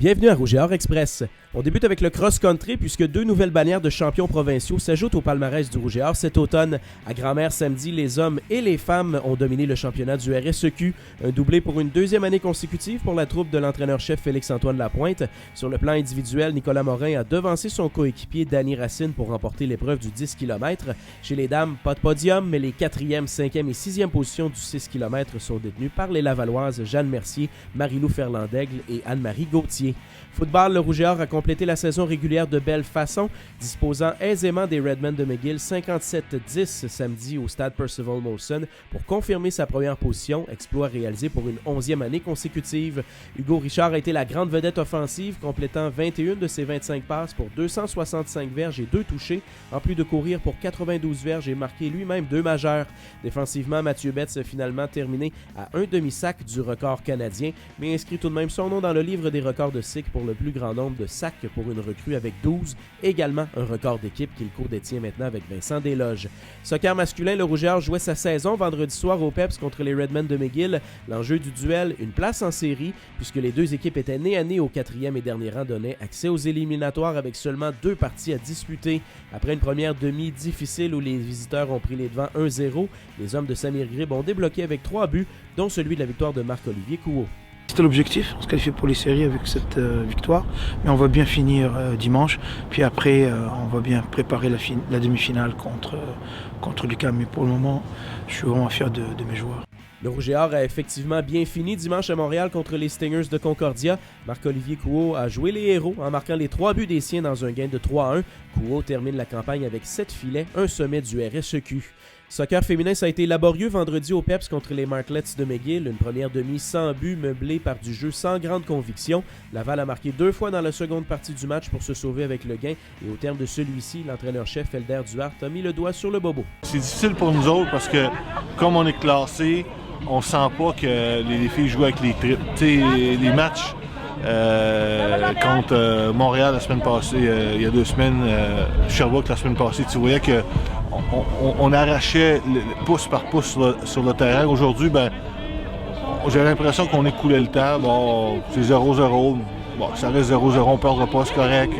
Bienvenue à Rouge et Or Express. On débute avec le cross-country puisque deux nouvelles bannières de champions provinciaux s'ajoutent au palmarès du Rouge et Or cet automne. À Grand-Mère samedi, les hommes et les femmes ont dominé le championnat du RSEQ. Un doublé pour une deuxième année consécutive pour la troupe de l'entraîneur-chef Félix-Antoine Lapointe. Sur le plan individuel, Nicolas Morin a devancé son coéquipier Danny Racine pour remporter l'épreuve du 10 km. Chez les dames, pas de podium, mais les 4e, 5e et 6e positions du 6 km sont détenues par les Lavalloises Jeanne Mercier, Marie-Lou Ferlandaigle et Anne-Marie Gauthier. Football, le Rouge et Or a complété la saison régulière de belle façon, disposant aisément des Redmen de McGill 57-10 samedi au stade Percival Molson pour confirmer sa première position, exploit réalisé pour une 11e année consécutive. Hugo Richard a été la grande vedette offensive, complétant 21 de ses 25 passes pour 265 verges et 2 touchés, en plus de courir pour 92 verges et marquer lui-même 2 majeurs. Défensivement, Mathieu Betts a finalement terminé à un demi-sac du record canadien, mais inscrit tout de même son nom dans le livre des records de SIC pour le plus grand nombre de sacs pour une recrue avec 12, également un record d'équipe qu'il co-détient maintenant avec Vincent Desloges. Soccer masculin, le Rouge et Or jouait sa saison vendredi soir au PEPS contre les Redmen de McGill. L'enjeu du duel, une place en série, puisque les deux équipes étaient nez à nez au 4e et dernier rang, donnait accès aux éliminatoires avec seulement 2 parties à disputer. Après une première demi difficile où les visiteurs ont pris les devants 1-0, les hommes de Samir Grib ont débloqué avec 3 buts, dont celui de la victoire de Marc-Olivier Couot. C'était l'objectif, on se qualifiait pour les séries avec cette victoire, mais on va bien finir dimanche, puis après on va bien préparer la demi-finale contre l'UQAM, mais pour le moment je suis vraiment fier de mes joueurs. Le Rouge et Or a effectivement bien fini dimanche à Montréal contre les Stingers de Concordia. Marc-Olivier Couot a joué les héros en marquant les 3 buts des siens dans un gain de 3-1. Couot termine la campagne avec 7 filets, un sommet du RSEQ. Soccer féminin, ça a été laborieux vendredi au PEPS contre les Martlets de McGill. Une première demi sans but meublée par du jeu sans grande conviction. Laval a marqué 2 fois dans la seconde partie du match pour se sauver avec le gain. Et au terme de celui-ci, l'entraîneur-chef Elder Duhart a mis le doigt sur le bobo. C'est difficile pour nous autres parce que comme on est classé, on sent pas que les filles jouent avec les tripes. Tu sais, les matchs contre Montréal la semaine passée, il y a 2 semaines, Sherbrooke la semaine passée, tu voyais que on arrachait pouce par pouce sur le terrain. Aujourd'hui, j'ai l'impression qu'on écoulait le temps. Bon, c'est 0-0. Bon, ça reste 0-0, on ne perdra pas, c'est correct.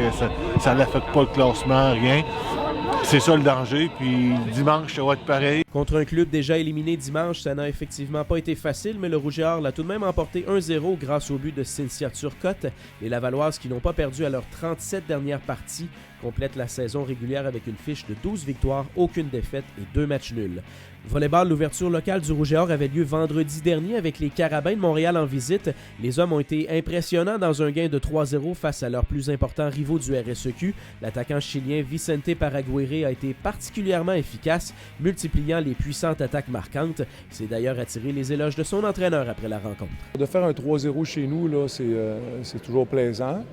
Ça n'affecte pas le classement, rien. C'est ça le danger, puis dimanche, ça va être pareil. Contre un club déjà éliminé dimanche, ça n'a effectivement pas été facile, mais le Rouge et Or l'a tout de même emporté 1-0 grâce au but de Cynthia Turcotte. Les Lavalloises, qui n'ont pas perdu à leurs 37 dernières parties, complètent la saison régulière avec une fiche de 12 victoires, aucune défaite et 2 matchs nuls. Volleyball, l'ouverture locale du Rouge et Or avait lieu vendredi dernier avec les Carabins de Montréal en visite. Les hommes ont été impressionnants dans un gain de 3-0 face à leurs plus importants rivaux du RSEQ. L'attaquant chilien Vicente Paraguirre a été particulièrement efficace, multipliant les puissantes attaques marquantes. Il s'est d'ailleurs attiré les éloges de son entraîneur après la rencontre. De faire un 3-0 chez nous, là, c'est toujours plaisant.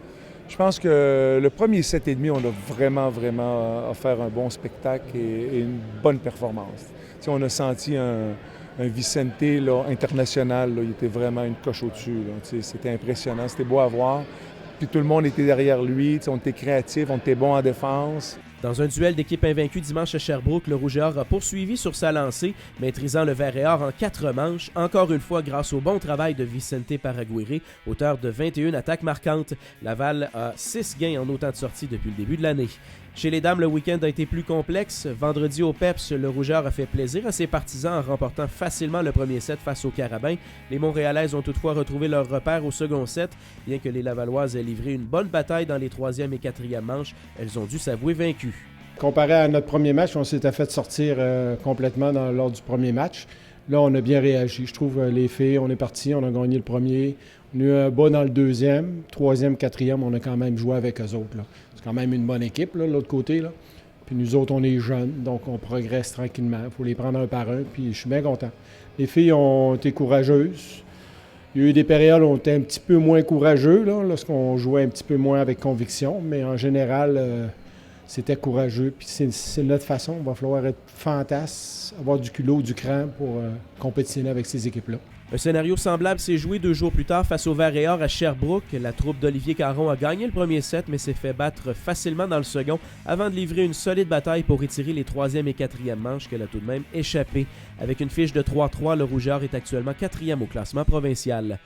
Je pense que le premier 7,5, on a vraiment offert un bon spectacle et une bonne performance. T'sais, on a senti un Vicente là, international, là, il était vraiment une coche au-dessus. C'était impressionnant, c'était beau à voir. Puis tout le monde était derrière lui, on était créatifs, on était bons en défense. Dans un duel d'équipe invaincue dimanche à Sherbrooke, le Rouge et Or a poursuivi sur sa lancée, maîtrisant le Vert et Or en 4 manches, encore une fois grâce au bon travail de Vicente Paraguirre, auteur de 21 attaques marquantes. Laval a 6 gains en autant de sorties depuis le début de l'année. Chez les dames, le week-end a été plus complexe. Vendredi au PEPS, le Rouge et Or a fait plaisir à ses partisans en remportant facilement le premier set face aux Carabins. Les Montréalaises ont toutefois retrouvé leur repère au second set. Bien que les Lavalloises aient livré une bonne bataille dans les 3e et 4e manches, elles ont dû s'avouer vaincues. Comparé à notre premier match, on s'était fait sortir complètement lors du premier match. Là, on a bien réagi. Je trouve les filles, on est parti, on a gagné le premier. On a eu un bas dans le 2e, 3e, 4e, on a quand même joué avec eux autres. Là. C'est quand même une bonne équipe, là, de l'autre côté. Là. Puis nous autres, on est jeunes, donc on progresse tranquillement. Il faut les prendre un par un, puis je suis bien content. Les filles ont été courageuses. Il y a eu des périodes où on était un petit peu moins courageux, là, lorsqu'on jouait un petit peu moins avec conviction, mais en général, c'était courageux. Puis c'est notre façon. Il va falloir être fantasme, avoir du culot, du cran pour compétitionner avec ces équipes-là. Un scénario semblable s'est joué 2 jours plus tard face au Vert et Or à Sherbrooke. La troupe d'Olivier Caron a gagné le premier set, mais s'est fait battre facilement dans le second avant de livrer une solide bataille pour retirer les 3e et 4e manches qu'elle a tout de même échappé. Avec une fiche de 3-3, le Rouge et Or est actuellement 4e au classement provincial.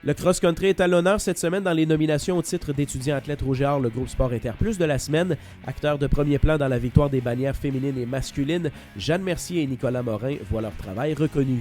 Le cross-country est à l'honneur cette semaine dans les nominations au titre d'étudiant athlète Rouge et Or, le groupe Sport Inter Plus de la semaine. Acteurs de premier plan dans la victoire des bannières féminines et masculines, Jeanne Mercier et Nicolas Morin voient leur travail reconnu.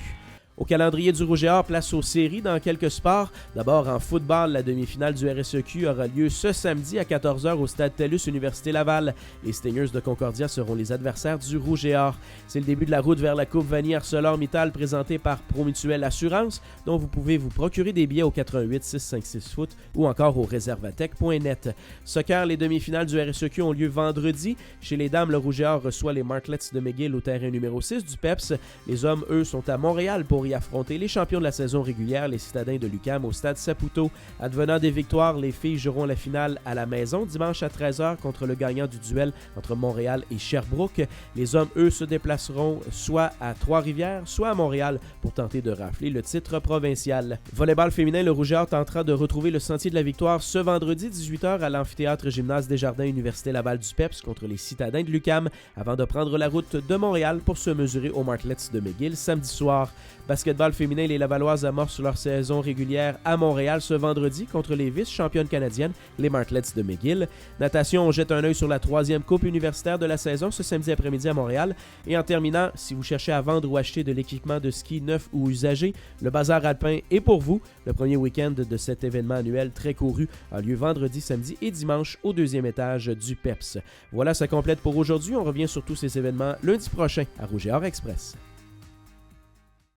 Au calendrier du Rouge et Or, place aux séries dans quelques sports. D'abord en football, la demi-finale du RSEQ aura lieu ce samedi à 14h au stade TELUS Université Laval. Les Stingers de Concordia seront les adversaires du Rouge et Or. C'est le début de la route vers la Coupe Vanier ArcelorMittal présentée par Promutuelle Assurance, dont vous pouvez vous procurer des billets au 88 656 foot ou encore au reservatech.net. Soccer, les demi-finales du RSEQ ont lieu vendredi. Chez les dames, le Rouge et Or reçoit les Martlets de McGill au terrain numéro 6 du PEPS. Les hommes, eux, sont à Montréal pour y affronter les champions de la saison régulière, les citadins de l'UQAM au stade Saputo. Advenant des victoires, les filles joueront la finale à la maison dimanche à 13h contre le gagnant du duel entre Montréal et Sherbrooke. Les hommes, eux, se déplaceront soit à Trois-Rivières, soit à Montréal pour tenter de rafler le titre provincial. Volleyball féminin, le Rouge et Or tentera de retrouver le sentier de la victoire ce vendredi 18h à l'amphithéâtre Gymnase Desjardins Université Laval du PEPS contre les citadins de l'UQAM avant de prendre la route de Montréal pour se mesurer aux Martlets de McGill samedi soir. Basketball féminin, les Lavalloises amorcent leur saison régulière à Montréal ce vendredi contre les vice-championnes canadiennes, les Martlets de McGill. Natation, on jette un œil sur la 3e coupe universitaire de la saison ce samedi après-midi à Montréal. Et en terminant, si vous cherchez à vendre ou acheter de l'équipement de ski neuf ou usagé, le Bazar Alpin est pour vous. Le premier week-end de cet événement annuel très couru a lieu vendredi, samedi et dimanche au 2e étage du PEPS. Voilà, ça complète pour aujourd'hui. On revient sur tous ces événements lundi prochain à Rouge et Or Express.